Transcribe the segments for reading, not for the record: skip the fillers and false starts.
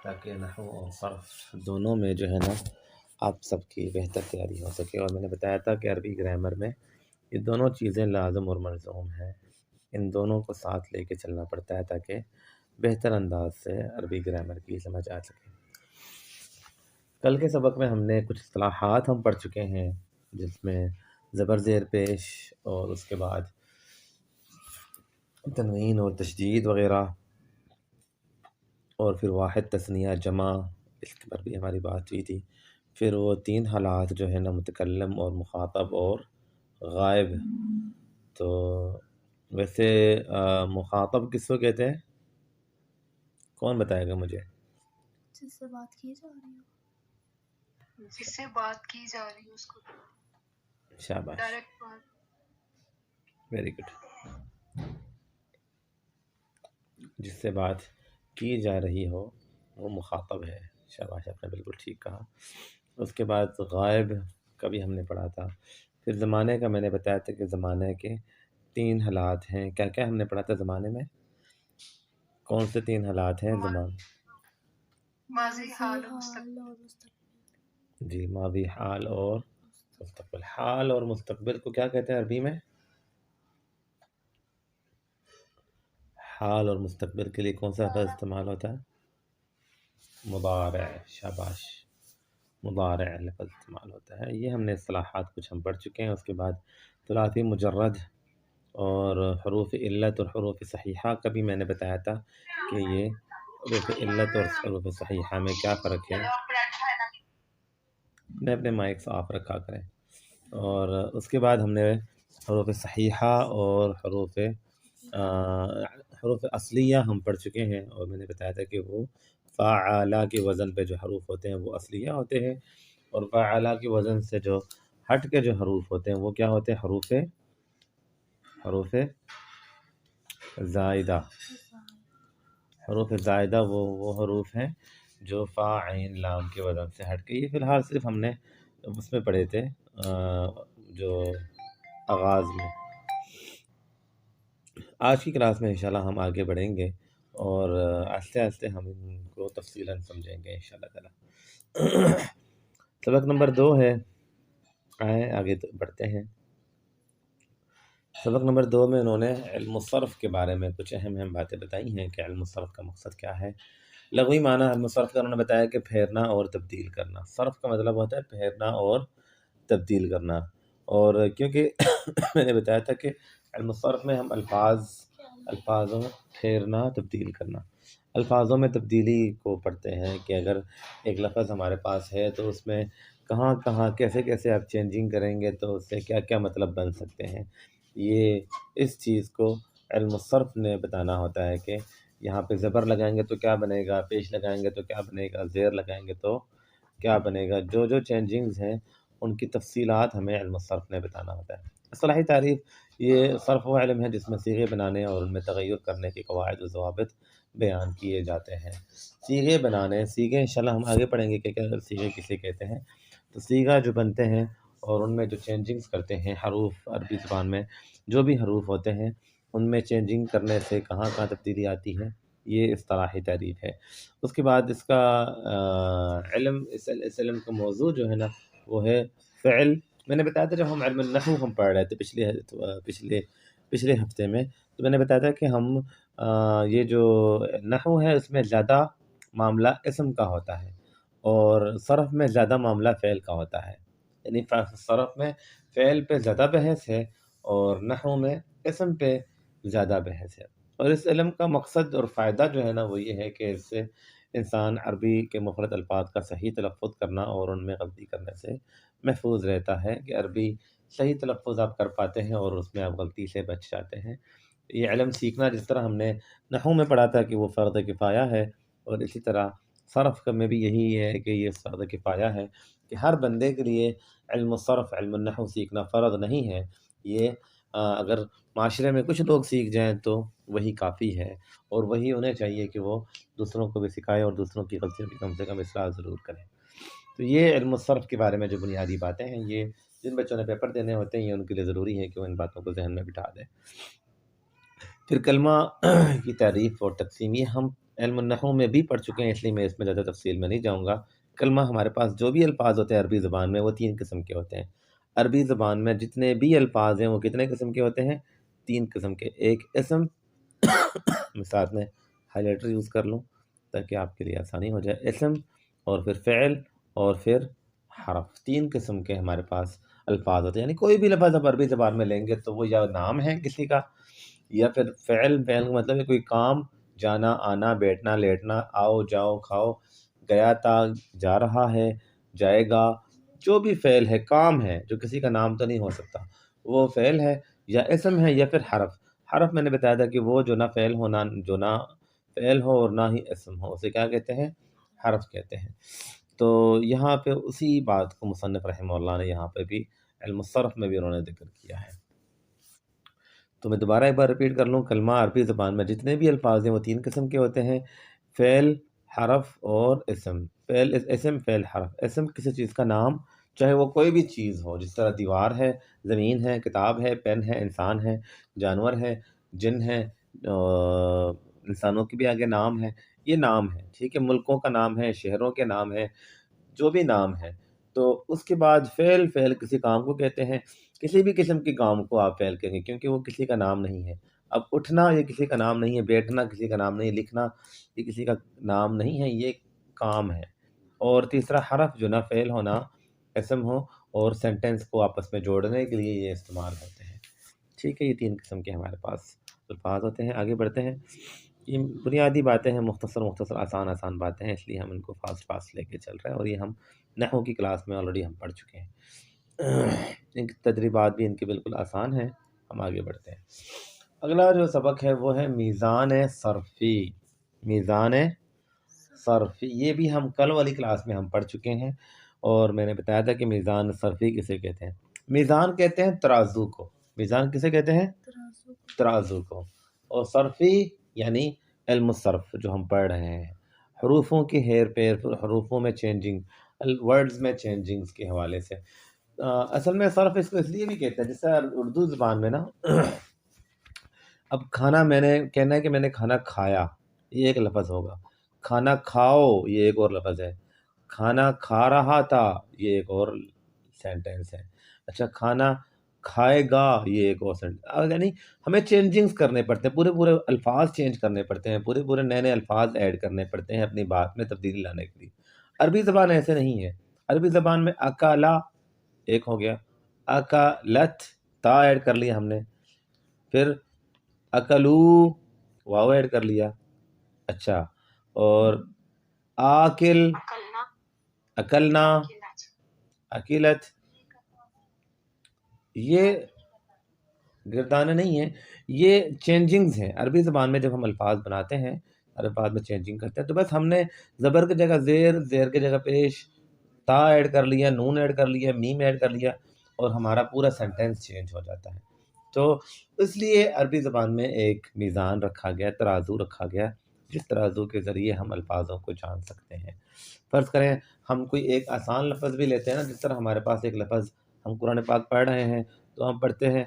تاکہ نحو اور صرف دونوں میں جو ہے نا آپ سب کی بہتر تیاری ہو سکے۔ اور میں نے بتایا تھا کہ عربی گرامر میں یہ دونوں چیزیں لازم اور ملزوم ہیں، ان دونوں کو ساتھ لے کے چلنا پڑتا ہے تاکہ بہتر انداز سے عربی گرامر کی سمجھ آ سکے۔ کل کے سبق میں ہم نے کچھ اصطلاحات ہم پڑھ چکے ہیں، جس میں زبر زیر پیش اور اس کے بعد تنوین اور تشدید وغیرہ، اور پھر واحد تثنیہ جمع، اس پر بھی ہماری بات ہوئی تھی۔ پھر وہ 3 حالات جو ہے نا، متکلم اور مخاطب اور غائب۔ تو ویسے مخاطب کس کو کہتے ہیں؟ کون بتائے گا مجھے؟ جس سے بات کی جا رہی ہو، جس سے بات کی جا رہی ہے اس کو شاباش، ڈائریکٹ بات۔ Very good. جس سے بات کی جا رہی ہو وہ مخاطب ہے۔ شاباش، آپ نے بالکل ٹھیک کہا۔ اس کے بعد غائب کا بھی ہم نے پڑھا تھا۔ پھر زمانے کا میں نے بتایا تھا کہ زمانے کے 3 حالات ہیں۔ کیا کیا ہم نے پڑھا تھا زمانے میں؟ کون سے 3 حالات ہیں زمان؟ ماضی، حال اور مستقبل۔ جی، ماضی، حال اور مستقبل۔ حال اور مستقبل کو کیا کہتے ہیں عربی میں؟ حال اور مستقبل کے لیے کون سا لفظ استعمال ہوتا ہے؟ مضارع۔ شاباش، مضارع لفظ استعمال ہوتا ہے۔ یہ ہم نے اصطلاحات کچھ ہم پڑھ چکے ہیں۔ اس کے بعد ثلاثی مجرد اور حروف علت اور حروف صحیحہ کا بھی میں نے بتایا تھا کہ یہ حروف علت اور حروف صحیحہ میں کیا فرق ہے۔ اپنے مائک صاف رکھا کریں۔ اور اس کے بعد ہم نے حروف صحیحہ اور حروف اصلیہ ہم پڑھ چکے ہیں، اور میں نے بتایا تھا کہ وہ فاعلہ کے وزن پہ جو حروف ہوتے ہیں وہ اصلیہ ہوتے ہیں، اور فاعلہ کے وزن سے جو ہٹ کے جو حروف ہوتے ہیں وہ کیا ہوتے ہیں؟ حروف زائدہ۔ حروف زائدہ وہ حروف ہیں جو فا عین لام کے وزن سے ہٹ کے، یہ فی الحال صرف ہم نے اس میں پڑھے تھے جو آغاز میں۔ آج کی کلاس میں انشاءاللہ ہم آگے بڑھیں گے اور آہستہ آہستہ ہم ان کو تفصیلاً سمجھیں گے انشاءاللہ تعالی۔ سبق نمبر 2 ہے، آئیں آگے بڑھتے ہیں۔ سبق نمبر 2 میں انہوں نے علم الصرف کے بارے میں کچھ اہم باتیں بتائی ہیں کہ علم الصرف کا مقصد کیا ہے۔ لغوی معنی علم الصرف کا انہوں نے بتایا کہ پھیرنا اور تبدیل کرنا۔ صرف کا مطلب ہوتا ہے پھیرنا اور تبدیل کرنا، اور کیونکہ میں نے بتایا تھا کہ علم الصرف میں ہم الفاظوں پھیرنا تبدیل کرنا، الفاظوں میں تبدیلی کو پڑھتے ہیں کہ اگر ایک لفظ ہمارے پاس ہے تو اس میں کہاں کہاں کیسے کیسے آپ چینجنگ کریں گے تو اس سے کیا کیا مطلب بن سکتے ہیں۔ یہ اس چیز کو علم الصرف نے بتانا ہوتا ہے کہ یہاں پہ زبر لگائیں گے تو کیا بنے گا، پیش لگائیں گے تو کیا بنے گا، زیر لگائیں گے تو کیا بنے گا، جو چینجنگز ہیں ان کی تفصیلات ہمیں علم الصرف نے بتانا ہوتا ہے۔ اصطلاحی تعریف: یہ صرف وہ علم ہے جس میں صیغے بنانے اور ان میں تغیر کرنے کے قواعد و ضوابط بیان کیے جاتے ہیں۔ صیغے بنانے، صیغے انشاءاللہ ہم آگے پڑھیں گے کہ کیا صیغے کسے کہتے ہیں۔ تو صیغہ جو بنتے ہیں اور ان میں جو چینجنگز کرتے ہیں، حروف عربی زبان میں جو بھی حروف ہوتے ہیں ان میں چینجنگ کرنے سے کہاں کہاں تبدیلی آتی ہے، یہ اصطلاحی تعریف ہے۔ اس کے بعد اس کا اس علم کا موضوع جو ہے نا وہ ہے فعل۔ میں نے بتایا تھا جب ہم علم النحو ہم پڑھ رہے تھے پچھلے ہفتے میں، تو میں نے بتایا تھا کہ ہم یہ جو نحو ہے اس میں زیادہ معاملہ اسم کا ہوتا ہے اور صرف میں زیادہ معاملہ فعل کا ہوتا ہے، یعنی صرف میں فعل پہ زیادہ بحث ہے اور نحو میں اسم پہ زیادہ بحث ہے۔ اور اس علم کا مقصد اور فائدہ جو ہے نا وہ یہ ہے کہ اس سے انسان عربی کے مفرد الفاظ کا صحیح تلفظ کرنا اور ان میں غلطی کرنے سے محفوظ رہتا ہے، کہ عربی صحیح تلفظ آپ کر پاتے ہیں اور اس میں آپ غلطی سے بچ جاتے ہیں۔ یہ علم سیکھنا، جس طرح ہم نے نحو میں پڑھا تھا کہ وہ فرض کفایہ ہے، اور اسی طرح صرف میں بھی یہی ہے کہ یہ فرض کفایہ ہے کہ ہر بندے کے لیے علم الصرف، علم النحو سیکھنا فرض نہیں ہے۔ یہ اگر معاشرے میں کچھ لوگ سیکھ جائیں تو وہی کافی ہے، اور وہی انہیں چاہیے کہ وہ دوسروں کو بھی سکھائے اور دوسروں کی غلطیوں کی کم سے کم اصلاح ضرور کریں۔ تو تو یہ علم الصرف کے بارے میں جو بنیادی باتیں ہیں، یہ جن بچوں نے پیپر دینے ہوتے ہیں یہ ان کے لیے ضروری ہے کہ وہ ان باتوں کو ذہن میں بٹھا دیں۔ پھر کلمہ کی تعریف اور تقسیم یہ ہم علم النحو میں بھی پڑھ چکے ہیں، اس لیے میں اس میں زیادہ تفصیل میں نہیں جاؤں گا۔ کلمہ ہمارے پاس جو بھی الفاظ ہوتے ہیں عربی زبان میں وہ 3 قسم کے ہوتے ہیں۔ عربی زبان میں جتنے بھی الفاظ ہیں وہ کتنے قسم کے ہوتے ہیں؟ 3 قسم کے۔ ایک اسم، میں ساتھ میں ہائی لائٹر یوز کر لوں تاکہ آپ کے لیے آسانی ہو جائے، اسم اور پھر فعل اور پھر حرف، 3 قسم کے ہمارے پاس الفاظ ہوتے ہیں۔ یعنی کوئی بھی لفظ آپ عربی زبان میں لیں گے تو وہ یا نام ہے کسی کا، یا پھر فعل کا مطلب ہے کوئی کام، جانا آنا، بیٹھنا لیٹنا، آؤ جاؤ کھاؤ، گیا تھا، جا رہا ہے، جائے گا، جو بھی فعل ہے، کام ہے جو کسی کا نام تو نہیں ہو سکتا، وہ فعل ہے یا اسم ہے یا پھر حرف۔ حرف میں نے بتایا تھا کہ وہ جو نہ فعل ہو، جو نہ فعل ہو اور نہ ہی اسم ہو، اسے کیا کہتے ہیں؟ حرف کہتے ہیں۔ تو یہاں پہ اسی بات کو مصنف رحمہ اللہ نے یہاں پہ بھی علم الصرف میں بھی انہوں نے ذکر کیا ہے۔ تو میں دوبارہ ایک بار ریپیٹ کر لوں، کلمہ عربی زبان میں جتنے بھی الفاظ ہیں وہ 3 قسم کے ہوتے ہیں، فعل، حرف اور اسم۔ فعل، اسم، فعل، حرف۔ اسم کسی چیز کا نام، چاہے وہ کوئی بھی چیز ہو، جس طرح دیوار ہے، زمین ہے، کتاب ہے، پین ہے، انسان ہے، جانور ہے، جن ہے، انسانوں کے بھی آگے نام ہے، یہ نام ہے، ٹھیک ہے، ملکوں کا نام ہے، شہروں کے نام ہے، جو بھی نام ہے۔ تو اس کے بعد فعل، فعل کسی کام کو کہتے ہیں، کسی بھی قسم کے کام کو آپ فعل کہیں گے کیونکہ وہ کسی کا نام نہیں ہے۔ اب اٹھنا یہ کسی کا نام نہیں ہے، بیٹھنا کسی کا نام نہیں ہے، لکھنا یہ کسی کا نام نہیں ہے، یہ کام ہے۔ اور تیسرا حرف جو نہ فعل ہو نہ اسم ہو اور سینٹنس کو آپس میں جوڑنے کے لیے یہ استعمال ہوتے ہیں، ٹھیک ہے۔ یہ 3 قسم کے ہمارے پاس الفاظ ہوتے ہیں۔ آگے بڑھتے ہیں، یہ بنیادی باتیں ہیں، مختصر آسان باتیں ہیں، اس لیے ہم ان کو فاسٹ لے کے چل رہے ہیں، اور یہ ہم نحو کی کلاس میں آلریڈی ہم پڑھ چکے ہیں۔ ان کی تدریبات بھی ان کی بالکل آسان ہیں۔ ہم آگے بڑھتے ہیں۔ اگلا جو سبق ہے وہ ہے میزان صرفی۔ میزان صرفی یہ بھی ہم کل والی کلاس میں ہم پڑھ چکے ہیں، اور میں نے بتایا تھا کہ میزان صرفی کسے کہتے ہیں؟ میزان کہتے ہیں ترازو کو۔ میزان کسے کہتے ہیں؟ ترازو کو۔ اور صرفی یعنی علم الصرف جو ہم پڑھ رہے ہیں، حروفوں کی ہیر پیر، حروفوں میں چینجنگ، ورڈز میں چینجنگز کے حوالے سے۔ اصل میں صرف اس کو اس لیے بھی کہتے ہیں، جس طرح اردو زبان میں نا اب کھانا، میں نے کہنا ہے کہ میں نے کھانا کھایا، یہ ایک لفظ ہوگا۔ کھانا کھاؤ یہ ایک اور لفظ ہے۔ کھانا کھا رہا تھا یہ ایک اور سینٹینس ہے۔ اچھا، کھانا کھائے گا یہ ایک اور سینٹینس، یعنی ہمیں چینجنگز کرنے پڑتے ہیں، پورے الفاظ چینج کرنے پڑتے ہیں، پورے نئے الفاظ ایڈ کرنے پڑتے ہیں اپنی بات میں تبدیلی لانے کے لیے۔ عربی زبان ایسے نہیں ہے۔ عربی زبان میں اکالا ایک ہو گیا، اکلت تا ایڈ کر لیا ہم نے، پھر اکلو واو ایڈ کر لیا، اچھا، اور آکل، اکلنا، اکیلت، یہ گردانے نہیں ہیں، یہ چینجنگز ہیں۔ عربی زبان میں جب ہم الفاظ بناتے ہیں، الفاظ میں چینجنگ کرتے ہیں، تو بس ہم نے زبر کی جگہ زیر، زیر کی جگہ پیش، تا ایڈ کر لیا، نون ایڈ کر لیا، میم ایڈ کر لیا، اور ہمارا پورا سینٹینس چینج ہو جاتا ہے۔ تو اس لیے عربی زبان میں ایک میزان رکھا گیا، ترازو رکھا گیا، جس ترازو کے ذریعے ہم الفاظوں کو جان سکتے ہیں۔ فرض کریں ہم کوئی ایک آسان لفظ بھی لیتے ہیں نا، جس طرح ہمارے پاس ایک لفظ، ہم قرآن پاک پڑھ رہے ہیں تو ہم پڑھتے ہیں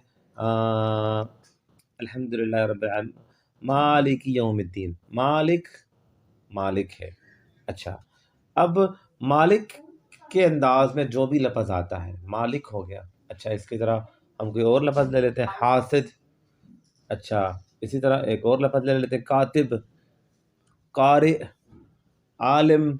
الحمدللہ رب العالمین مالک یوم الدین، مالک، مالک ہے۔ اچھا، اب مالک کے انداز میں جو بھی لفظ آتا ہے، مالک ہو گیا۔ اچھا، اس کی طرح ہم کوئی اور لفظ لے لیتے ہیں، حاسد، اچھا، اسی طرح ایک اور لفظ لے لیتے ہیں، کاتب، قارئ، عالم،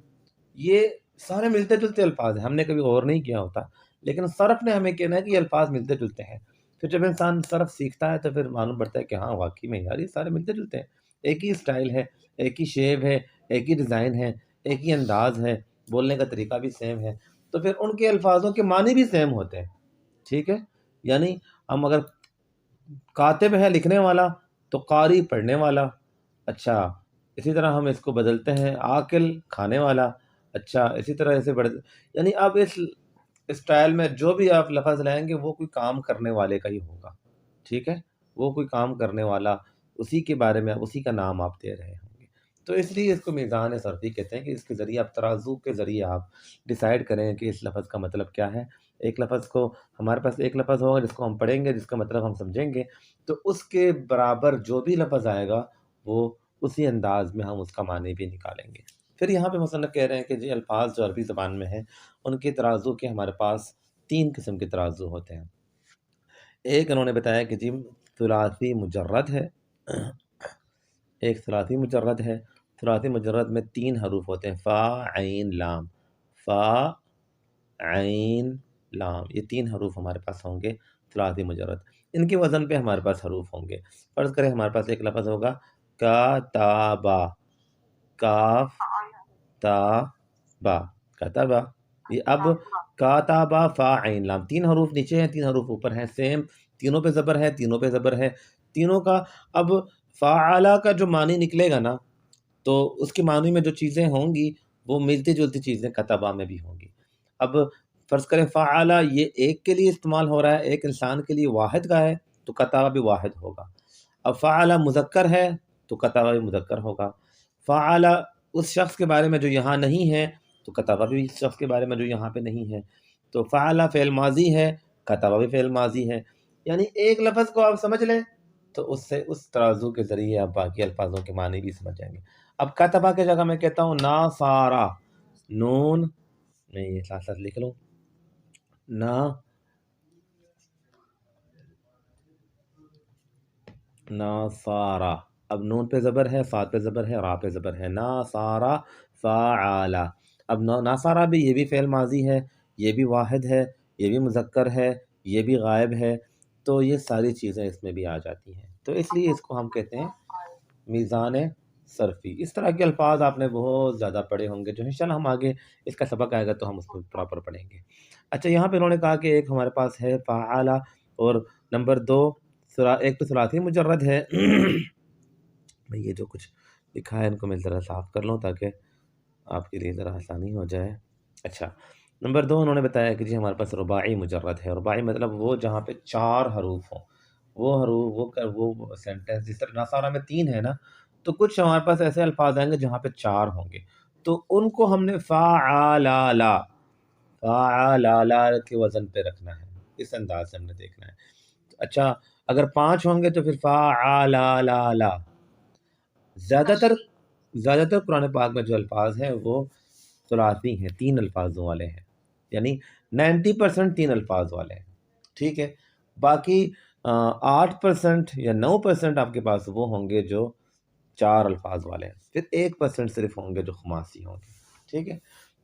یہ سارے ملتے جلتے الفاظ ہیں، ہم نے کبھی غور نہیں کیا ہوتا، لیکن صرف نے ہمیں کہنا ہے کہ یہ الفاظ ملتے جلتے ہیں۔ پھر جب انسان صرف سیکھتا ہے تو پھر معلوم پڑتا ہے کہ ہاں واقعی میں یار یہ سارے ملتے جلتے ہیں، ایک ہی سٹائل ہے، ایک ہی شیپ ہے، ایک ہی ڈیزائن ہے، ایک ہی انداز ہے، بولنے کا طریقہ بھی سیم ہے، تو پھر ان کے الفاظوں کے معنی بھی سیم ہوتے ہیں، ٹھیک ہے۔ یعنی ہم اگر کاتب ہے لکھنے والا تو قاری پڑھنے والا، اچھا، اسی طرح ہم اس کو بدلتے ہیں، عاقل کھانے والا، اچھا، اسی طرح ایسے یعنی اب اس اسٹائل میں جو بھی آپ لفظ لائیں گے وہ کوئی کام کرنے والے کا ہی ہوگا، ٹھیک ہے، وہ کوئی کام کرنے والا، اسی کے بارے میں اسی کا نام آپ دے رہے ہوں گے۔ تو اس لیے اس کو میزان صرفی کہتے ہیں کہ اس کے ذریعے آپ ترازو کے ذریعے آپ ڈیسائیڈ کریں کہ اس لفظ کا مطلب کیا ہے. ایک لفظ کو ہمارے پاس ایک لفظ ہوگا جس کو ہم پڑھیں گے، جس کا مطلب ہم سمجھیں گے، تو اس کے برابر جو بھی لفظ آئے گا وہ اسی انداز میں ہم اس کا معنی بھی نکالیں گے. پھر یہاں پہ مصنف کہہ رہے ہیں کہ جی الفاظ جو عربی زبان میں ہیں ان کے ترازو کے ہمارے پاس 3 قسم کے ترازو ہوتے ہیں. ایک انہوں نے بتایا کہ جی ثلاثی مجرد ہے، ایک ثلاثی مجرد ہے. ثلاثی مجرد میں 3 حروف ہوتے ہیں، فا عین لام، فا عین لام، یہ 3 حروف ہمارے پاس ہوں گے ثلاثی مجرد. ان کے وزن پہ ہمارے پاس حروف ہوں گے. فرض کریں ہمارے پاس ایک لفظ ہوگا کاتابا، کاف تا با، کاتابا. یہ اب کاتابا فا عین لام، 3 حروف نیچے ہیں، 3 حروف اوپر ہیں، سیم تینوں پہ زبر ہے، تینوں پہ زبر ہے، تینوں کا. اب فعلا کا جو معنی نکلے گا نا تو اس کے معنی میں جو چیزیں ہوں گی وہ ملتی جلتی چیزیں کتبہ میں بھی ہوں گی. اب فرض کریں فعلا یہ ایک کے لیے استعمال ہو رہا ہے، ایک انسان کے لیے واحد کا ہے تو کتبہ بھی واحد ہوگا. اب فعلا مذکر ہے تو کتبہ بھی مذکر ہوگا. فعلا اس شخص کے بارے میں جو یہاں نہیں ہے تو کتبہ بھی اس شخص کے بارے میں جو یہاں پہ نہیں ہے. تو فعلا فعل ماضی ہے، کتبہ بھی فعل ماضی ہے. یعنی ایک لفظ کو آپ سمجھ لیں تو اس سے اس ترازو کے ذریعے آپ باقی الفاظوں کے معنی بھی سمجھ جائیں گے. اب کتبہ کے جگہ میں کہتا ہوں ناصارا، نون میں یہ ساتھ ساتھ لکھ لوں، ناصارا. اب نون پہ زبر ہے، صاد پہ زبر ہے، را پہ زبر ہے، ناصارا فعالا. اب ناصارا بھی یہ بھی فعل ماضی ہے، یہ بھی واحد ہے، یہ بھی مذکر ہے، یہ بھی غائب ہے، تو یہ ساری چیزیں اس میں بھی آ جاتی ہیں. تو اس لیے اس کو ہم کہتے ہیں میزان صرفی. اس طرح کے الفاظ آپ نے بہت زیادہ پڑھے ہوں گے جو انشاءاللہ ہم آگے اس کا سبق آئے گا تو ہم اس کو پراپر پڑھیں گے. اچھا یہاں پہ انہوں نے کہا کہ ایک ہمارے پاس ہے فعالا، اور نمبر 2 ایک تو ثلاثی مجرد ہے. میں یہ جو کچھ لکھا ہے ان کو میں ذرا صاف کر لوں تاکہ آپ کے لیے ذرا آسانی ہو جائے. اچھا نمبر 2 انہوں نے بتایا کہ جی ہمارے پاس رباعی مجرد ہے. رباعی مطلب وہ جہاں پہ 4 حروف ہوں، وہ حروف وہ سینٹنس. جس طرح ناصارہ میں 3 ہے نا، تو کچھ ہمارے پاس ایسے الفاظ آئیں گے جہاں پہ 4 ہوں گے، تو ان کو ہم نے فعالالا، فعالالا کے وزن پہ رکھنا ہے. اس انداز سے ہم نے دیکھنا ہے. اچھا اگر 5 ہوں گے تو پھر فعالالا. زیادہ تر قرآن پاک میں جو الفاظ ہیں وہ ثلاثی ہیں، 3 الفاظوں والے ہیں، یعنی 90% 3 الفاظ والے ہیں. ٹھیک ہے، باقی 8% یا 9% آپ کے پاس وہ ہوں گے جو 4 الفاظ والے ہیں، پھر 1% صرف ہوں گے جو خماسی ہوں گے. ٹھیک ہے،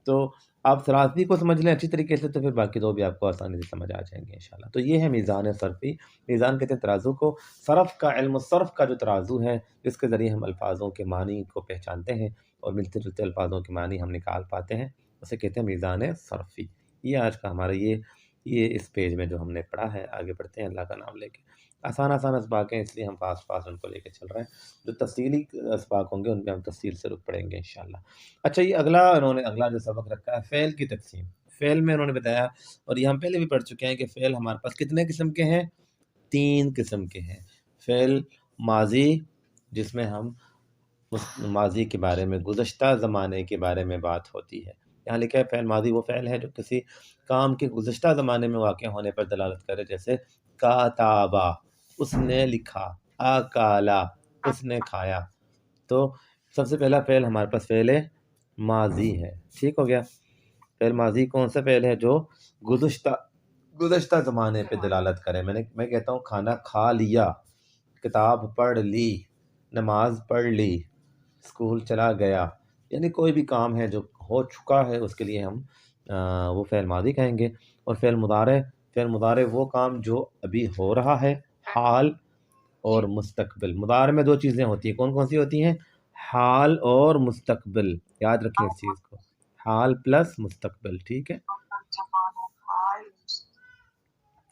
تو آپ ثلاثی کو سمجھ لیں اچھی طریقے سے تو پھر باقی 2 بھی آپ کو آسانی سے سمجھ آ جائیں گے انشاءاللہ. تو یہ ہے میزان صرفی. میزان کہتے ہیں ترازو کو. صرف کا علم الصرف کا جو ترازو ہے جس کے ذریعے ہم الفاظوں کے معنی کو پہچانتے ہیں اور ملتے جلتے الفاظوں کے معنی ہم نکال پاتے ہیں، اسے کہتے ہیں میزان صرفی. یہ آج کا ہمارا یہ اس پیج میں جو ہم نے پڑھا ہے. آگے بڑھتے ہیں اللہ کا نام لے کے. آسان اسباق ہیں اس لیے ہم فاسٹ ان کو لے کے چل رہے ہیں. جو تفصیلی اسباق ہوں گے ان پہ ہم تفصیل سے رک پڑیں گے انشاءاللہ. اچھا یہ اگلا جو سبق رکھا ہے فعل کی تقسیم. فعل میں انہوں نے بتایا، اور یہ ہم پہلے بھی پڑھ چکے ہیں کہ فعل ہمارے پاس کتنے قسم کے ہیں؟ 3 قسم کے ہیں. فعل ماضی جس میں ہم ماضی کے بارے میں، گزشتہ زمانے کے بارے میں بات ہوتی ہے. یہاں لکھا ہے فعل ماضی وہ فعل ہے جو کسی کام کے گزشتہ زمانے میں واقع ہونے پر دلالت کرے، جیسے کاتابا اس نے لکھا، اکالا اس نے کھایا. تو سب سے پہلا فعل ہمارے پاس فعل ماضی ہے. ٹھیک ہو گیا. فعل ماضی کون سا فعل ہے؟ جو گزشتہ زمانے پہ دلالت کرے. میں کہتا ہوں کھانا کھا لیا، کتاب پڑھ لی، نماز پڑھ لی، اسکول چلا گیا، یعنی کوئی بھی کام ہے جو ہو چکا ہے اس کے لیے ہم وہ فعل ماضی کہیں گے. اور فعل مضارع وہ کام جو ابھی ہو رہا ہے، حال اور مستقبل. مضارع میں 2 چیزیں ہوتی ہیں، کون سی ہوتی ہیں؟ حال اور مستقبل. یاد رکھیں اس چیز کو، حال پلس مستقبل. ٹھیک ہے.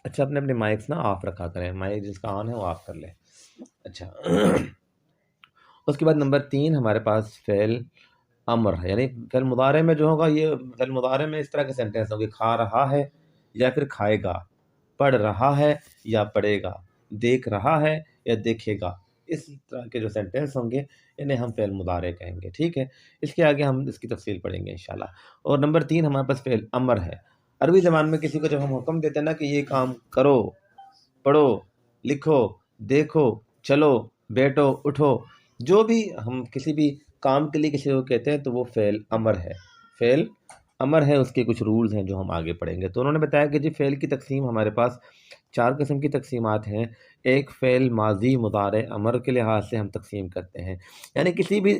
اچھا اپنے مائکس نا آف رکھا کریں، مائک جس کا آن ہے وہ آف کر لیں. اچھا اس کے بعد نمبر 3 ہمارے پاس فعل امر ہے. یعنی فعل مضارع میں جو ہوگا، یہ فعل مضارع میں اس طرح کے سینٹنس ہوں گے: کھا رہا ہے یا پھر کھائے گا، پڑھ رہا ہے یا پڑھے گا، دیکھ رہا ہے یا دیکھے گا. اس طرح کے جو سینٹنس ہوں گے انہیں ہم فعل مضارع کہیں گے، ٹھیک ہے۔ اس کے آگے ہم اس کی تفصیل پڑھیں گے انشاءاللہ۔ اور نمبر 3 ہمارے پاس فعل امر ہے۔ عربی زبان میں کسی کو جب ہم حکم دیتے ہیں نا کہ یہ کام کرو، پڑھو، لکھو، دیکھو، چلو، بیٹھو، اٹھو، جو بھی ہم کسی بھی کام کے لیے کسی کو کہتے ہیں تو وہ فعل امر ہے، فعل امر ہے۔ اس کے کچھ رولز ہیں جو ہم آگے پڑھیں گے۔ تو انہوں نے بتایا کہ جی فعل کی تقسیم ہمارے پاس 4 قسم کی تقسیمات ہیں۔ ایک فعل ماضی مضارع امر کے لحاظ سے ہم تقسیم کرتے ہیں، یعنی کسی بھی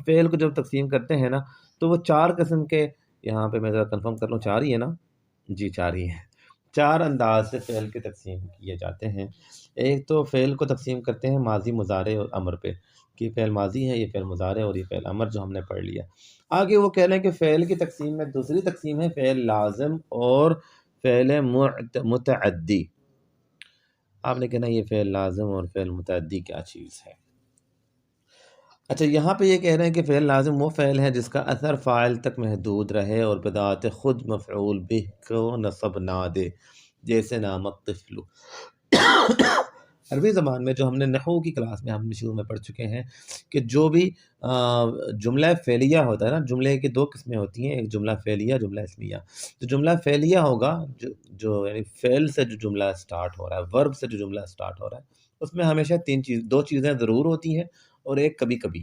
فعل کو جب تقسیم کرتے ہیں نا تو وہ 4 قسم کے، یہاں پہ میں ذرا کنفرم کر لوں 4 ہی ہے نا جی 4 ہی ہیں، 4 انداز سے فعل کی تقسیم کیے جاتے ہیں۔ ایک تو فعل کو تقسیم کرتے ہیں ماضی مضارع اور امر پہ، کہ یہ فعل ماضی ہے، یہ فعل مضارع اور یہ فعل امر جو ہم نے پڑھ لیا۔ آگے وہ کہہ رہے ہیں کہ فعل کی تقسیم میں دوسری تقسیم ہے فعل لازم اور فعل متعدی۔ آپ نے کہنا یہ فعل لازم اور فعل متعدی کیا چیز ہے؟ اچھا یہاں پہ یہ کہہ رہے ہیں کہ فعل لازم وہ فعل ہے جس کا اثر فاعل تک محدود رہے اور بذات خود مفعول به کو نصب نہ دے، جیسے نام الطفل۔ عربی زبان میں جو ہم نے نحو کی کلاس میں ہم شروع میں پڑھ چکے ہیں کہ جو بھی جملہ فعلیہ ہوتا ہے نا، جملے کی 2 قسمیں ہوتی ہیں، ایک جملہ فعلیہ، جملہ اسمیہ۔ تو جملہ فعلیہ ہوگا جو یعنی فعل سے جو جملہ سٹارٹ ہو رہا ہے، ورب سے جو جملہ سٹارٹ ہو رہا ہے، اس میں ہمیشہ 2 چیزیں ضرور ہوتی ہیں اور ایک کبھی کبھی۔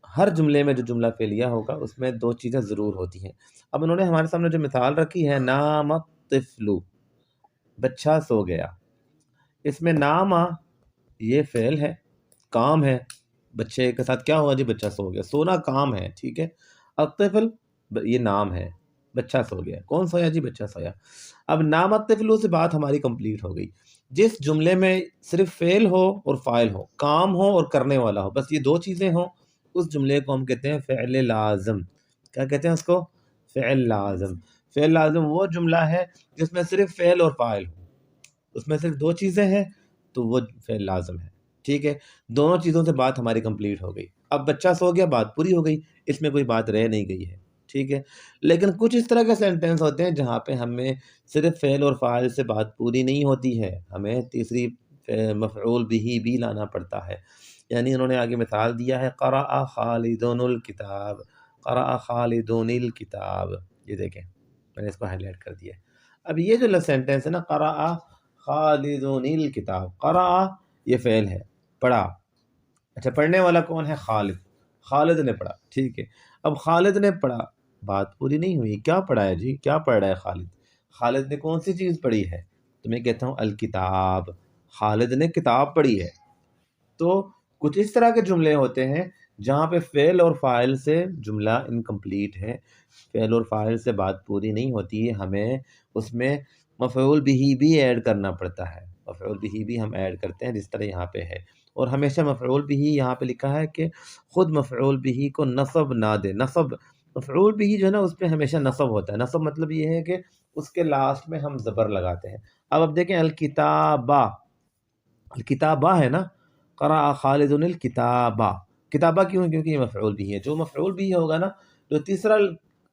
ہر جملے میں جو جملہ فعلیہ ہوگا اس میں 2 چیزیں ضرور ہوتی ہیں۔ اب انہوں نے ہمارے سامنے جو مثال رکھی ہے، نام الطفل، بچہ سو گیا۔ اس میں نام یہ فعل ہے، کام ہے، بچے کے ساتھ کیا ہوا جی بچہ سو گیا، سونا کام ہے، ٹھیک ہے۔ الطفل یہ نام ہے، بچہ سو گیا، کون سویا جی بچہ سویا۔ اب نام الطفل سے بات ہماری کمپلیٹ ہو گئی۔ جس جملے میں صرف فعل ہو اور فاعل ہو، کام ہو اور کرنے والا ہو، بس یہ 2 چیزیں ہوں، اس جملے کو ہم کہتے ہیں فعل لازم۔ کیا کہتے ہیں اس کو؟ فعل لازم۔ فعل لازم وہ جملہ ہے جس میں صرف فعل اور فاعل ہو، اس میں صرف 2 چیزیں ہیں تو وہ فعل لازم ہے، ٹھیک ہے۔ دونوں چیزوں سے بات ہماری کمپلیٹ ہو گئی۔ اب بچہ سو گیا، بات پوری ہو گئی، اس میں کوئی بات رہ نہیں گئی ہے، ٹھیک ہے۔ لیکن کچھ اس طرح کے سینٹنس ہوتے ہیں جہاں پہ ہمیں صرف فعل اور فاعل سے بات پوری نہیں ہوتی ہے، ہمیں تیسری مفعول به بھی لانا پڑتا ہے۔ یعنی انہوں نے آگے مثال دیا ہے، قرأ خالد الکتاب، قرأ خالد الکتاب، یہ دیکھیں میں نے اس کو ہائی لائٹ کر دیا ہے۔ اب یہ جو سینٹنس ہے نا، قرأ خالد الکتاب، قرأ یہ فعل ہے، پڑھا۔ اچھا پڑھنے والا کون ہے؟ خالد، خالد نے پڑھا، ٹھیک ہے۔ اب خالد نے پڑھا، بات پوری نہیں ہوئی، کیا پڑھا ہے جی، کیا پڑھ رہا ہے خالد؟ خالد نے کون سی چیز پڑھی ہے؟ تو میں کہتا ہوں الکتاب، خالد نے کتاب پڑھی ہے۔ تو کچھ اس طرح کے جملے ہوتے ہیں جہاں پہ فعل اور فاعل سے جملہ انکمپلیٹ ہے، فعل اور فاعل سے بات پوری نہیں ہوتی ہے، ہمیں اس میں مفعول به بھی ایڈ کرنا پڑتا ہے۔ مفعول به بھی ہم ایڈ کرتے ہیں جس طرح یہاں پہ ہے، اور ہمیشہ مفعول به یہاں پہ لکھا ہے کہ خود مفعول به کو نصب نہ دے۔ نصب مفعول به جو ہے نا اس پہ ہمیشہ نصب ہوتا ہے۔ نصب مطلب یہ ہے کہ اس کے لاسٹ میں ہم زبر لگاتے ہیں۔ اب دیکھیں الکتابہ، الکتابہ ہے نا، قرأ خالد الکتابہ، کتابہ کیوں ہے؟ کیونکہ یہ مفعول به ہے۔ جو مفعول به ہوگا نا، جو تیسرا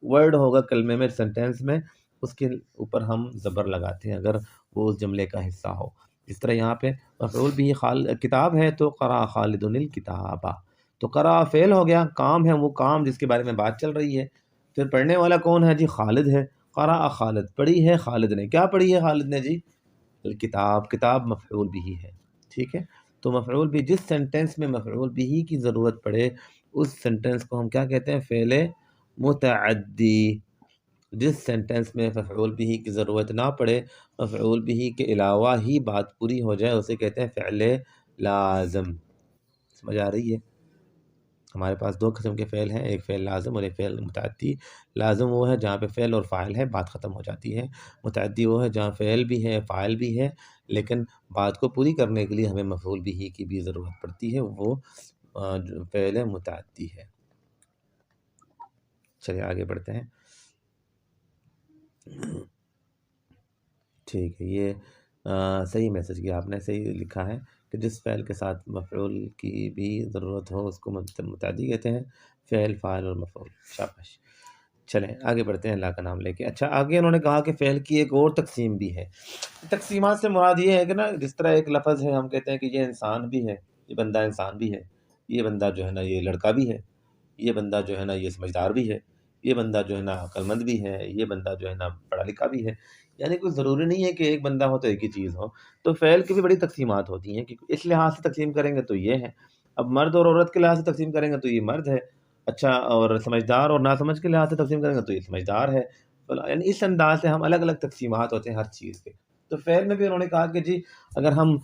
ورڈ ہوگا کلمے میں، سینٹینس میں، اس کے اوپر ہم زبر لگاتے ہیں اگر وہ اس جملے کا حصہ ہو۔ اس طرح یہاں پہ مفعول به کتاب ہے تو قرأ خالد الکتابہ، تو قرأ فعل ہو گیا، کام ہے، وہ کام جس کے بارے میں بات چل رہی ہے۔ پھر پڑھنے والا کون ہے جی؟ خالد ہے۔ قرأ خالد، پڑھی ہے خالد نے، کیا پڑھی ہے خالد نے جی؟ الکتاب، کتاب مفعول به ہے، ٹھیک ہے۔ تو مفعول به، جس سینٹینس میں مفعول به کی ضرورت پڑے اس سینٹینس کو ہم کیا کہتے ہیں؟ فعل متعدی۔ جس سینٹینس میں مفعول به کی ضرورت نہ پڑے، مفعول به کے علاوہ ہی بات پوری ہو جائے، اسے کہتے ہیں فعل لازم۔ سمجھ آ رہی ہے؟ ہمارے پاس 2 قسم کے فعل ہیں، ایک فعل لازم اور ایک فعل متعدی۔ لازم وہ ہے جہاں پہ فعل اور فاعل ہے، بات ختم ہو جاتی ہے۔ متعدی وہ ہے جہاں فعل بھی ہے، فاعل بھی ہے، لیکن بات کو پوری کرنے کے لیے ہمیں مفعول به کی بھی ضرورت پڑتی ہے، وہ فعل متعدی ہے۔ چلیے آگے بڑھتے ہیں۔ ٹھیک ہے، یہ صحیح میسج کیا آپ نے، صحیح لکھا ہے کہ جس فعل کے ساتھ مفعول کی بھی ضرورت ہو اس کو متعدی کہتے ہیں، فعل، فاعل اور مفعول۔ شاباش، چلیں آگے بڑھتے ہیں اللہ کا نام لے کے۔ اچھا آگے انہوں نے کہا کہ فعل کی ایک اور تقسیم بھی ہے۔ تقسیمات سے مراد یہ ہے کہ نا، جس طرح ایک لفظ ہے، ہم کہتے ہیں کہ یہ انسان بھی ہے، یہ بندہ انسان بھی ہے، یہ بندہ جو ہے نا یہ لڑکا بھی ہے، یہ بندہ جو ہے نا یہ سمجھدار بھی ہے، یہ بندہ جو ہے نا عقل مند بھی ہے، یہ بندہ جو ہے نا پڑھا لکھا بھی ہے. یعنی کوئی ضروری نہیں ہے کہ ایک بندہ ہو تو ایک ہی چیز ہو. تو فعل کی بھی بڑی تقسیمات ہوتی ہیں کہ اس لحاظ سے تقسیم کریں گے تو یہ ہے. اب مرد اور عورت کے لحاظ سے تقسیم کریں گے تو یہ مرد ہے. اچھا، اور سمجھدار اور ناسمجھ کے لحاظ سے تقسیم کریں گے تو یہ سمجھدار ہے. یعنی اس انداز سے ہم الگ الگ تقسیمات ہوتے ہیں ہر چیز کے. تو فعل میں بھی انہوں نے کہا کہ جی اگر ہم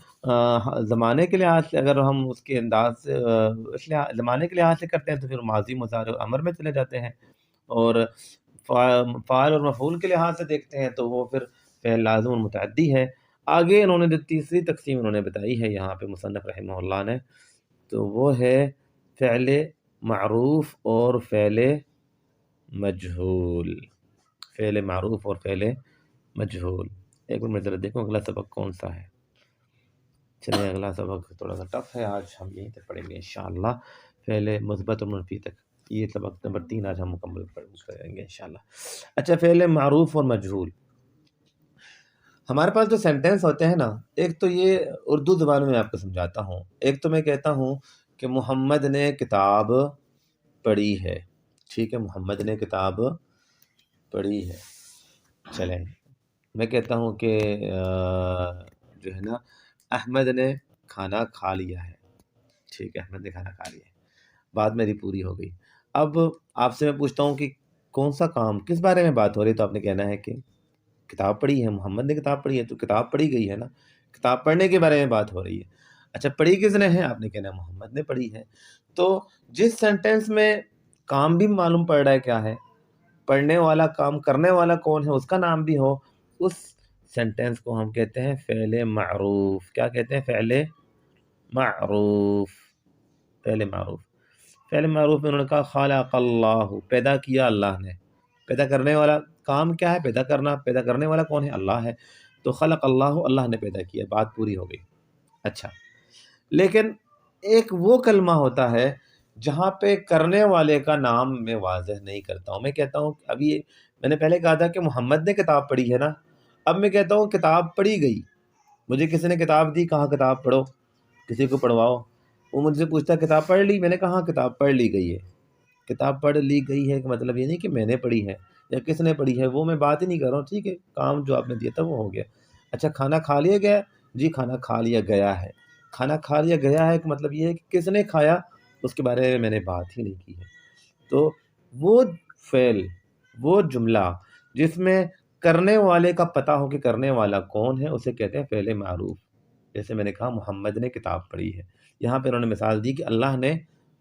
زمانے کے لحاظ سے اگر ہم اس کے انداز سے زمانے کے لحاظ سے کرتے ہیں تو پھر ماضی مضارع امر میں چلے جاتے ہیں، اور فاعل اور مفعول کے لحاظ سے دیکھتے ہیں تو وہ پھر فعل لازم اور متعدی ہے. آگے انہوں نے جو تیسری تقسیم انہوں نے بتائی ہے یہاں پہ مصنف رحمہ اللہ نے، تو وہ ہے فعل معروف اور فعل مجہول. فعل معروف اور فعل مجہول. ایک منٹ میں ذرا دیکھوں اگلا سبق کون سا ہے. چلیں اگلا سبق تھوڑا سا ٹف ہے، آج ہم یہیں تک پڑھیں گے انشاءاللہ، فعل مثبت اور منفی تک. یہ سبق نمبر 3 آج ہم مکمل کریں گے انشاءاللہ. اچھا، فعل معروف اور مجہول. ہمارے پاس جو سینٹینس ہوتے ہیں نا، ایک تو یہ اردو زبان میں آپ کو سمجھاتا ہوں. ایک تو میں کہتا ہوں کہ محمد نے کتاب پڑھی ہے. ٹھیک ہے، محمد نے کتاب پڑھی ہے. چلیں، میں کہتا ہوں کہ جو ہے نا احمد نے کھانا کھا لیا ہے. ٹھیک ہے، احمد نے کھانا کھا لیا ہے. بات میری پوری ہو گئی. اب آپ سے میں پوچھتا ہوں کہ کون سا کام، کس بارے میں بات ہو رہی ہے، تو آپ نے کہنا ہے کہ کتاب پڑھی ہے. محمد نے کتاب پڑھی ہے تو کتاب پڑھی گئی ہے نا، کتاب پڑھنے کے بارے میں بات ہو رہی ہے. اچھا، پڑھی کس نے ہے؟ آپ نے کہنا ہے محمد نے پڑھی ہے. تو جس سینٹینس میں کام بھی معلوم پڑ رہا ہے کیا ہے، پڑھنے والا، کام کرنے والا کون ہے اس کا نام بھی ہو، اس سینٹینس کو ہم کہتے ہیں فعل معروف. کیا کہتے ہیں؟ فعل معروف. فعل معروف. فعل معروف میں انہوں نے کہا خلق اللہ، پیدا کیا اللہ نے. پیدا کرنے والا کام کیا ہے؟ پیدا کرنا. پیدا کرنے والا کون ہے؟ اللہ ہے. تو خلق اللہ، اللہ نے پیدا کیا. بات پوری ہو گئی. اچھا، لیکن ایک وہ کلمہ ہوتا ہے جہاں پہ کرنے والے کا نام میں واضح نہیں کرتا ہوں. میں کہتا ہوں ابھی میں نے پہلے کہا تھا کہ محمد نے کتاب پڑھی ہے نا، اب میں کہتا ہوں کتاب پڑھی گئی. مجھے کسی نے کتاب دی، کہا کتاب پڑھو، کسی کو پڑھواؤ. وہ مجھ سے پوچھتا کتاب پڑھ لی؟ میں نے کہا کتاب پڑھ لی گئی ہے. کتاب پڑھ لی گئی ہے کہ مطلب یہ نہیں کہ میں نے پڑھی ہے یا کس نے پڑھی ہے، وہ میں بات ہی نہیں کر رہا ہوں. ٹھیک ہے، کام جو آپ نے دیا تھا وہ ہو گیا. اچھا، کھانا کھا لیا گیا؟ جی کھانا کھا لیا گیا ہے. کھانا کھا لیا گیا ہے کہ مطلب یہ ہے کہ کس نے کھایا اس کے بارے میں نے بات ہی نہیں کی ہے. تو وہ فعل، وہ جملہ جس میں کرنے والے کا پتہ ہو کہ کرنے والا کون ہے، اسے کہتے ہیں فعل معروف. جیسے میں نے کہا محمد نے کتاب پڑھی ہے. یہاں پہ انہوں نے مثال دی کہ اللہ نے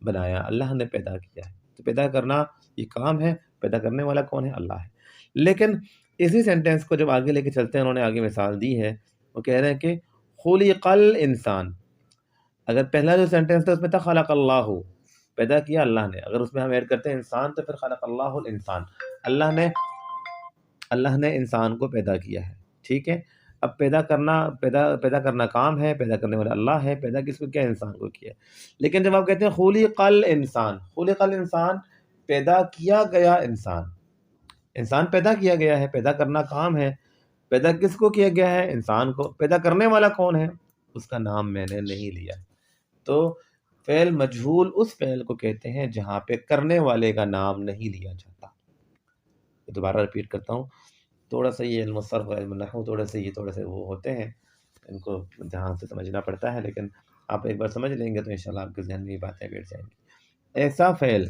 بنایا، اللہ نے پیدا کیا ہے. تو پیدا کرنا یہ کام ہے، پیدا کرنے والا کون ہے؟ اللہ ہے. لیکن اسی سینٹینس کو جب آگے لے کے چلتے ہیں، انہوں نے آگے مثال دی ہے. وہ کہہ رہے ہیں کہ خلق الانسان. اگر پہلا جو سینٹینس تھا اس میں تھا خلق اللہ، پیدا کیا اللہ نے. اگر اس میں ہم ایڈ کرتے ہیں انسان تو پھر خلق اللہ الانسان، اللہ نے انسان کو پیدا کیا ہے. ٹھیک ہے، اب پیدا کرنا کام ہے، پیدا کرنے والا اللہ ہے. پیدا کس کو کیا؟ انسان کو کیا. لیکن جب آپ کہتے ہیں خلق الانسان، خلق الانسان پیدا کیا گیا انسان، انسان پیدا کیا گیا ہے، پیدا کرنا کام ہے. پیدا کس کو کیا گیا ہے؟ انسان کو. پیدا کرنے والا کون ہے؟ اس کا نام میں نے نہیں لیا. تو فعل مجہول اس فعل کو کہتے ہیں جہاں پہ کرنے والے کا نام نہیں لیا جاتا. دوبارہ رپیٹ کرتا ہوں، تھوڑا سا یہ علم الصرف اور علم النحو تھوڑے سے وہ ہوتے ہیں، ان کو دھیان سے سمجھنا پڑتا ہے، لیکن آپ ایک بار سمجھ لیں گے تو انشاءاللہ آپ کے ذہن میں یہ باتیں بیٹھ جائیں گی. ایسا فعل،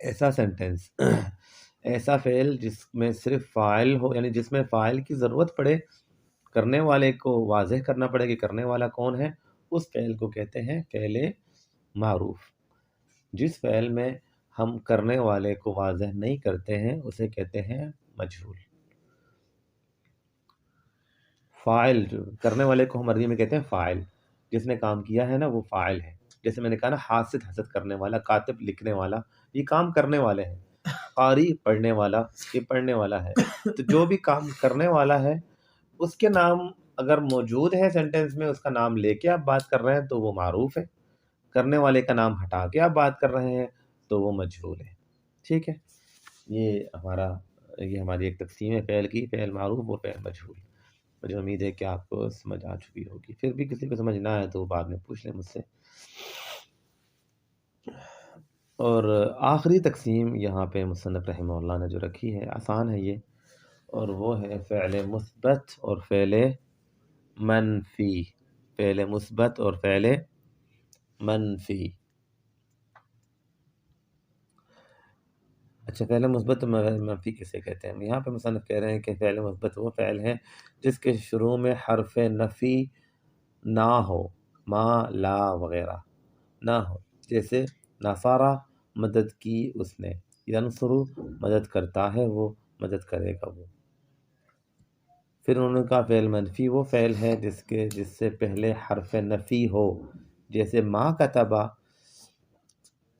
ایسا سینٹینس، ایسا فعل جس میں صرف فاعل ہو، یعنی جس میں فاعل کی ضرورت پڑے، کرنے والے کو واضح کرنا پڑے کہ کرنے والا کون ہے، اس فعل کو کہتے ہیں فعل معروف. جس فعل میں ہم کرنے والے کو واضح نہیں کرتے ہیں اسے کہتے ہیں مجہول. فاعل، جو کرنے والے کو ہم عربی میں کہتے ہیں فاعل، جس نے کام کیا ہے نا وہ فاعل ہے. جیسے میں نے کہا نا حاسد حسد کرنے والا، کاتب لکھنے والا، یہ کام کرنے والے ہیں. قاری پڑھنے والا، یہ پڑھنے والا ہے. تو جو بھی کام کرنے والا ہے اس کے نام اگر موجود ہے سینٹینس میں، اس کا نام لے کے آپ بات کر رہے ہیں تو وہ معروف ہے. کرنے والے کا نام ہٹا کے آپ بات کر رہے ہیں تو وہ مجہول ہے. ٹھیک ہے، یہ ہماری ایک تقسیم ہے فعل کی، فعل معروف و فعل مجہول. مجھے امید ہے کہ آپ کو سمجھ آ چکی ہوگی. پھر بھی کسی کو سمجھ نہ آئے تو بعد میں پوچھ لیں مجھ سے. اور آخری تقسیم یہاں پہ مصنف رحمہ اللہ نے جو رکھی ہے آسان ہے یہ، اور وہ ہے فعل مثبت اور فعل منفی. فعل مثبت اور فعل منفی. اچھا، فعل مثبت اور منفی کسے کہتے ہیں؟ یہاں پہ مصنف کہہ رہے ہیں کہ فعل مثبت وہ فعل ہے جس کے شروع میں حرف نفی نہ ہو، ما، لا وغیرہ نہ ہو. جیسے نصارہ مدد کی اس نے، ینصرو مدد کرتا ہے وہ، مدد کرے گا وہ. پھر انہوں نے کہا فعل منفی وہ فعل ہے جس سے پہلے حرف نفی ہو. جیسے ما کتبا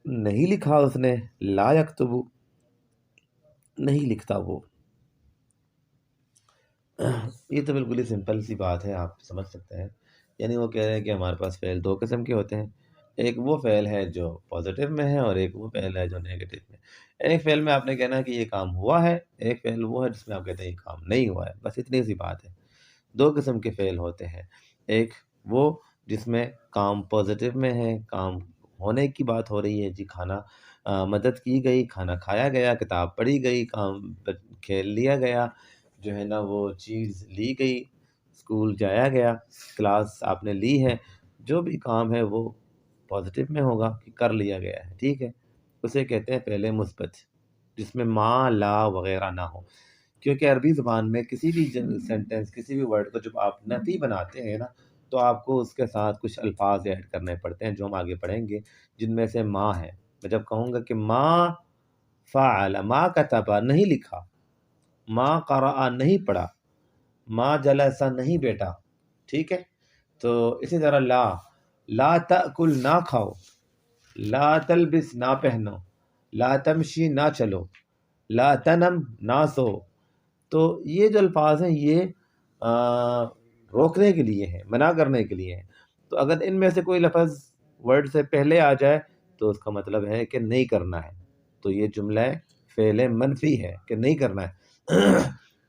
نہیں لکھا اس نے، لا یکتبو نہیں لکھتا وہ. یہ تو بالکل ہی سمپل سی بات ہے، آپ سمجھ سکتے ہیں. یعنی وہ کہہ رہے ہیں کہ ہمارے پاس فعل دو قسم کے ہوتے ہیں، ایک وہ فعل ہے جو پازیٹیو میں ہے اور ایک وہ فعل ہے جو نیگیٹو میں. ایک فعل میں آپ نے کہنا ہے کہ یہ کام ہوا ہے، ایک فعل وہ ہے جس میں آپ کہتے ہیں یہ کام نہیں ہوا ہے. بس اتنی سی بات ہے. دو قسم کے فعل ہوتے ہیں، ایک وہ جس میں کام پازیٹیو میں ہے، کام ہونے کی بات ہو رہی ہے، جی کھانا مدد کی گئی، کھانا کھایا گیا، کتاب پڑھی گئی، کام کھیل لیا گیا، جو ہے نا وہ چیز لی گئی، اسکول جایا گیا، کلاس آپ نے لی ہے. جو بھی کام ہے وہ پازیٹیو میں ہوگا کہ کر لیا گیا ہے، ٹھیک ہے. اسے کہتے ہیں فعل مثبت، جس میں ما، لا وغیرہ نہ ہو. کیونکہ عربی زبان میں کسی بھی سینٹنس، کسی بھی ورڈ کو جب آپ نفی بناتے ہیں نا تو آپ کو اس کے ساتھ کچھ الفاظ ایڈ کرنے پڑتے ہیں جو ہم آگے پڑھیں گے، جن میں سے ما ہے. میں جب کہوں گا کہ ما فعل، ما کتبا نہیں لکھا، ما قرأ نہیں پڑھا، ما جلسا نہیں بیٹا، ٹھیک ہے. تو اسی طرح لا تأکل نہ کھاؤ، لا تلبس نہ پہنو، لا تمشی نہ چلو، لا تنم نہ سو. تو یہ جو الفاظ ہیں یہ روکنے کے لیے ہیں، منع کرنے کے لیے ہیں. تو اگر ان میں سے کوئی لفظ ورڈ سے پہلے آ جائے تو اس کا مطلب ہے کہ نہیں کرنا ہے. تو یہ جملہ فعل منفی ہے کہ نہیں کرنا ہے.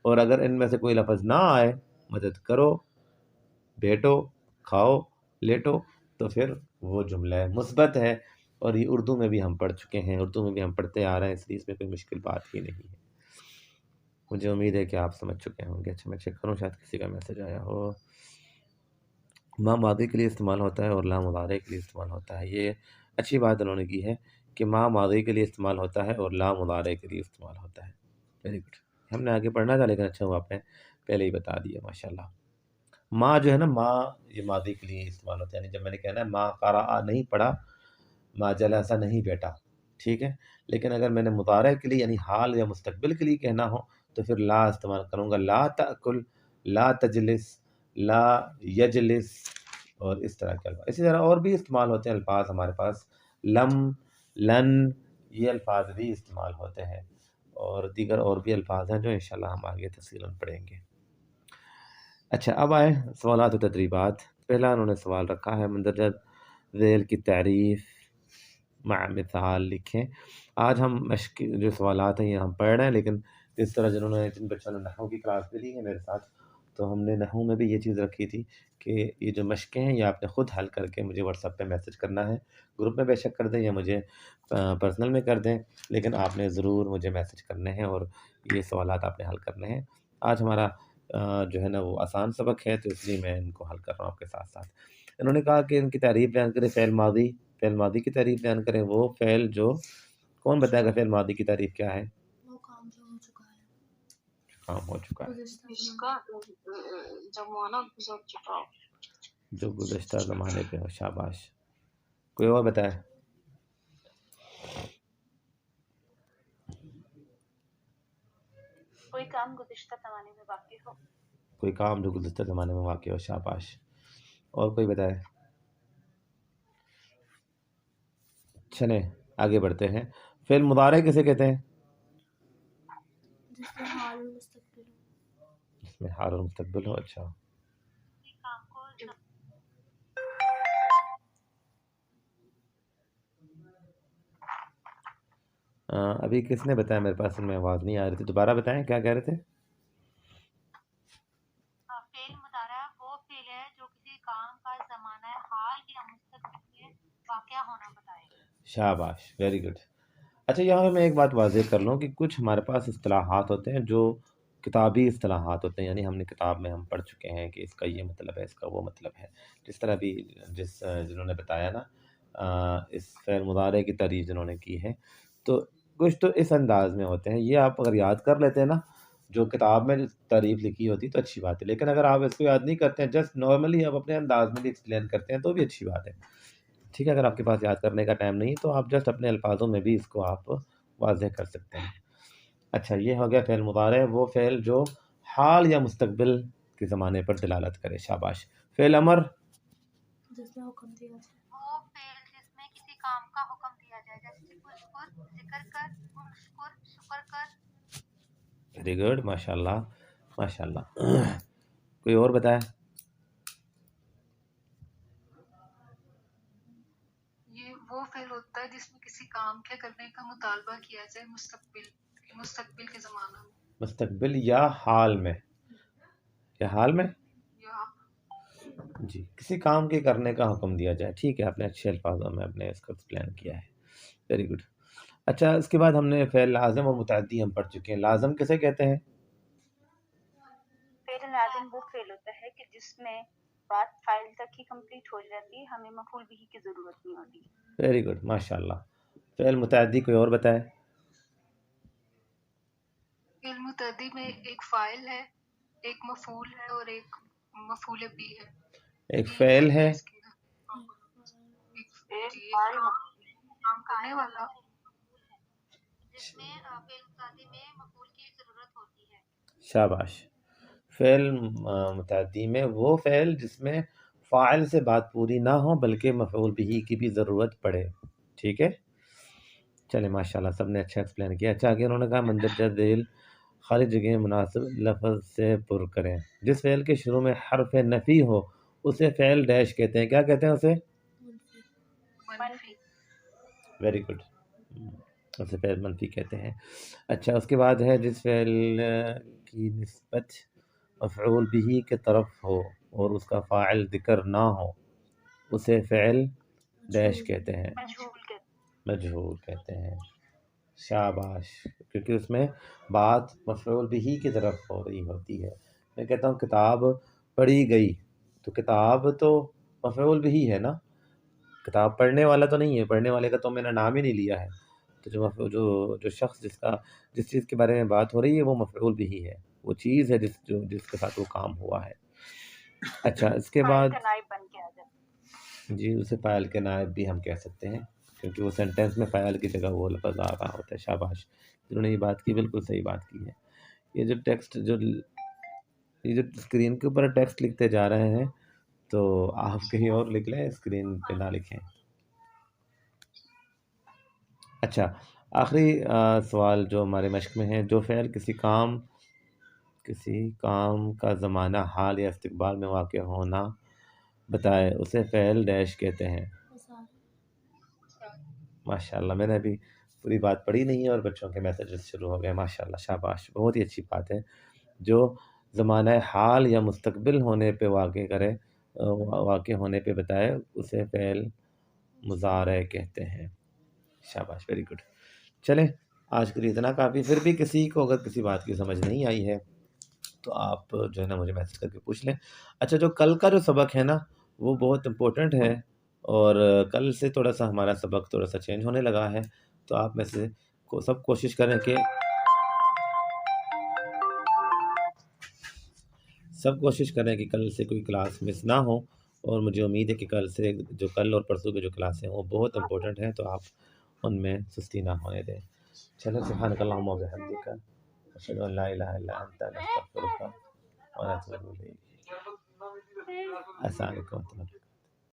اور اگر ان میں سے کوئی لفظ نہ آئے، مدد کرو، بیٹو، کھاؤ، لیٹو، تو پھر وہ جملہ مثبت ہے. اور یہ اردو میں بھی ہم پڑھ چکے ہیں، اردو میں بھی ہم پڑھتے آ رہے ہیں، اس لیے اس میں کوئی مشکل بات ہی نہیں ہے. مجھے امید ہے کہ آپ سمجھ چکے ہوں گے. اچھا میں چیک کروں شاید کسی کا میسج آیا ہو. ما ماضی کے لیے استعمال ہوتا ہے اور لا مضارع کے لیے استعمال ہوتا ہے. یہ اچھی بات انہوں نے کی ہے کہ ما ماضی کے لیے استعمال ہوتا ہے اور لا مضارع کے لیے استعمال ہوتا ہے. Very good. ہم نے آگے پڑھنا تھا لیکن اچھا ہوا آپ نے پہلے ہی بتا دیا، ماشاء اللہ. ما جو ہے نا، ما یہ ماضی کے لیے استعمال ہوتا ہے. یعنی جب میں نے کہنا ہے ما قرأ نہیں پڑھا، ما جلسا نہیں بیٹا، ٹھیک ہے. لیکن اگر میں نے مضارع کے لیے یعنی حال یا مستقبل کے لیے کہنا ہو تو پھر لا استعمال کروں گا. لا تأکل، لا تجلس، لا یجلس، اور اس طرح کے الفاظ. اسی طرح اور بھی استعمال ہوتے ہیں الفاظ ہمارے پاس. لم، لن، یہ الفاظ بھی استعمال ہوتے ہیں. اور دیگر اور بھی الفاظ ہیں جو انشاءاللہ ہم آگے تفصیلاً پڑھیں گے. اچھا اب آئے سوالات و تدریبات. پہلا انہوں نے سوال رکھا ہے مندرجہ ذیل کی تعریف مع مثال لکھیں. آج ہم مشق جو سوالات ہیں یہ ہم پڑھ رہے ہیں، لیکن اس طرح جن بچوں نے نحو کی کلاس بھی لی ہے میرے ساتھ، تو ہم نے نحو میں بھی یہ چیز رکھی تھی کہ یہ جو مشقیں ہیں یہ آپ نے خود حل کر کے مجھے واٹس ایپ پہ میسج کرنا ہے. گروپ میں بے شک کر دیں یا مجھے پرسنل میں کر دیں، لیکن آپ نے ضرور مجھے میسج کرنے ہیں اور یہ سوالات آپ نے حل کرنے ہیں. آج ہمارا جو ہے نا وہ آسان سبق ہے، تو اس لیے میں ان کو حل کر رہا ہوں آپ کے ساتھ ساتھ. انہوں نے کہا کہ ان کی تعریف بیان کریں. فعل ماضی، فعل ماضی کی تعریف بیان کریں. وہ فعل جو، کون بتائے گا فعل ماضی کی تعریف کیا ہے؟ وہ کام جو ہو چکا ہے، کام ہو چکا ہے، گزشتہ اس زمانے کا زمانہ گزر چکا ہو. جو گزشتہ زمانے پہ ہو. شاباش. کوئی اور بتائے؟ کوئی کام گزشتہ زمانے میں واقع ہو. کوئی کام جو گزشتہ زمانے میں واقع ہو. شاباش. اور کوئی بتائے؟ چلیں آگے بڑھتے ہیں. فعل مضارع کسے کہتے ہیں؟ جس میں حال مستقبل ہو. اس میں حال اور مستقبل ہو. اچھا کام کو ابھی کس نے بتایا؟ میرے پاس میں آواز نہیں آ رہی تھی، دوبارہ بتائیں کیا کہہ رہے تھے؟ فعل فعل ہے جو کسی کام کا زمانہ حال یا مستقبل میں واقع ہونا بتائے. شاباش، ویری گڈ. اچھا یہاں میں ایک بات واضح کر لوں کہ کچھ ہمارے پاس اصطلاحات ہوتے ہیں جو کتابی اصطلاحات ہوتے ہیں، یعنی ہم نے کتاب میں ہم پڑھ چکے ہیں کہ اس کا یہ مطلب ہے، اس کا وہ مطلب ہے. جس طرح بھی جنہوں نے بتایا نا اس فعل مضارع کی تعریف جنہوں نے کی ہے، تو کچھ تو اس انداز میں ہوتے ہیں. یہ آپ اگر یاد کر لیتے ہیں نا جو کتاب میں تعریف لکھی ہوتی تو اچھی بات ہے، لیکن اگر آپ اس کو یاد نہیں کرتے ہیں، جسٹ نارملی آپ اپنے انداز میں بھی ایکسپلین کرتے ہیں تو بھی اچھی بات ہے. ٹھیک ہے، اگر آپ کے پاس یاد کرنے کا ٹائم نہیں تو آپ جسٹ اپنے الفاظوں میں بھی اس کو آپ واضح کر سکتے ہیں. اچھا یہ ہو گیا فعل مضارع، وہ فعل جو حال یا مستقبل کے زمانے پر دلالت کرے. شاباش. فعل امر، جس میں حکم دیا جائے. وہ فعل جس میں کسی کام کا حکم دیا جائے، جیسے اذکر ذکر کر، اشکر شکر کر. ویری گڈ، ماشاء اللہ ماشاء اللہ. کوئی اور بتائے؟ یہ وہ فعل ہوتا ہے جس میں کسی کام کے کرنے کا مطالبہ کیا جائے مستقبل کے زمانہ میں. مستقبل یا حال میں؟ یا حال میں یا جی، کسی کام کے کرنے کا حکم دیا جائے. ٹھیک ہے، آپ نے اچھے الفاظوں میں اپنے اس کو ایکسپلین کیا ہے. Very good. اچھا اس کے بعد ہم نے فعل لازم اور متعدی ہم پڑھ چکے ہیں. لازم کسے کہتے ہیں؟ فعل لازم وہ فعل ہوتا ہے کہ جس میں بات فاعل تک ہی کمپلیٹ ہو جاتی ہے، ہمیں مفعول بھی کی ضرورت نہیں ہوتی. ویری گڈ، ماشاء اللہ. فعل متعدی کوئی اور بتائے؟ فعل متعدی میں ایک فاعل ہے، ایک مفعول ہے اور ایک مفعول بھی ہے. ایک فعل ہے، کام کرنے والا. جس میں فعل متعدی میں مفعول کی ضرورت ہوتی ہے. شاباش. فعل متعدی میں وہ فعل جس میں فاعل سے بات پوری نہ ہو بلکہ مفعول بھی کی بھی ضرورت پڑے. ٹھیک ہے، چلے ماشاء اللہ سب نے اچھا ایکسپلین کیا. اچھا آگے انہوں نے کہا مندرجہ ذیل خالی جگہ مناسب لفظ سے پر کریں. جس فعل کے شروع میں حرف نفی ہو اسے فعل ڈیش کہتے ہیں. کیا کہتے ہیں اسے؟ منفی. ویری گڈ، اسے فعل منفی کہتے ہیں. اچھا اس کے بعد ہے جس فعل کی نسبت مفعول بھی کے طرف ہو اور اس کا فاعل ذکر نہ ہو اسے فعل ڈیش کہتے ہیں، مجہول کے مجہول کہتے ہیں. شاباش، کیونکہ اس میں بات مفعول بھی کی طرف ہو رہی ہوتی ہے. میں کہتا ہوں کتاب پڑھی گئی، تو کتاب تو مفعول بھی ہے نا، کتاب پڑھنے والا تو نہیں ہے، پڑھنے والے کا تو میں نے نام ہی نہیں لیا ہے. تو جو شخص جس چیز کے بارے میں بات ہو رہی ہے وہ مفعول بھی ہے، وہ چیز ہے جس کے ساتھ وہ کام ہوا ہے. اچھا اس کے بعد فاعل کا نائب بن کے آ جاتا ہے. جی اسے فاعل کے نائب بھی ہم کہہ سکتے ہیں کیونکہ وہ سینٹینس میں فاعل کی جگہ وہ لفظ آ رہا ہوتا ہے. شاباش، جنہوں نے یہ بات کی بالکل صحیح بات کی ہے. یہ جو اسکرین کے اوپر ٹیکسٹ لکھتے جا رہے ہیں تو آپ کہیں اور لکھ لیں، اسکرین پہ نہ لکھیں. اچھا آخری سوال جو ہمارے مشق میں ہے، جو فعل کسی کام کا زمانہ حال یا استقبال میں واقع ہونا بتائے اسے فعل ڈیش کہتے ہیں. ماشاء اللہ، میں نے ابھی پوری بات پڑھی نہیں ہے اور بچوں کے میسیجز شروع ہو گئے. ماشاء اللہ، شاباش، بہت ہی اچھی بات ہے. جو زمانہ حال یا مستقبل ہونے پہ واقع ہونے پہ بتائے اسے فعل مضارع کہتے ہیں. شاباش، ویری گڈ. چلیں آج کے لیے اتنا کافی. پھر بھی کسی کو اگر کسی بات کی سمجھ نہیں آئی ہے تو آپ جو ہے نا مجھے میسج کر کے پوچھ لیں. اچھا جو کل کا جو سبق ہے نا وہ بہت امپورٹنٹ ہے اور کل سے تھوڑا سا ہمارا سبق تھوڑا سا چینج ہونے لگا ہے، تو آپ میں سے سب کوشش کریں کہ کل سے کوئی کلاس مس نہ ہو. اور مجھے امید ہے کہ کل اور پرسوں کی جو کلاسیں ہیں وہ بہت امپورٹنٹ ہیں، تو آپ ان میں سستی نہ ہونے دیں. چلو سبحانک اللہم و بحمدک، اشہد ان لا الہ الا انت، نستغفرک و نتوب الیک. السلام علیکم و رحمۃ اللہ.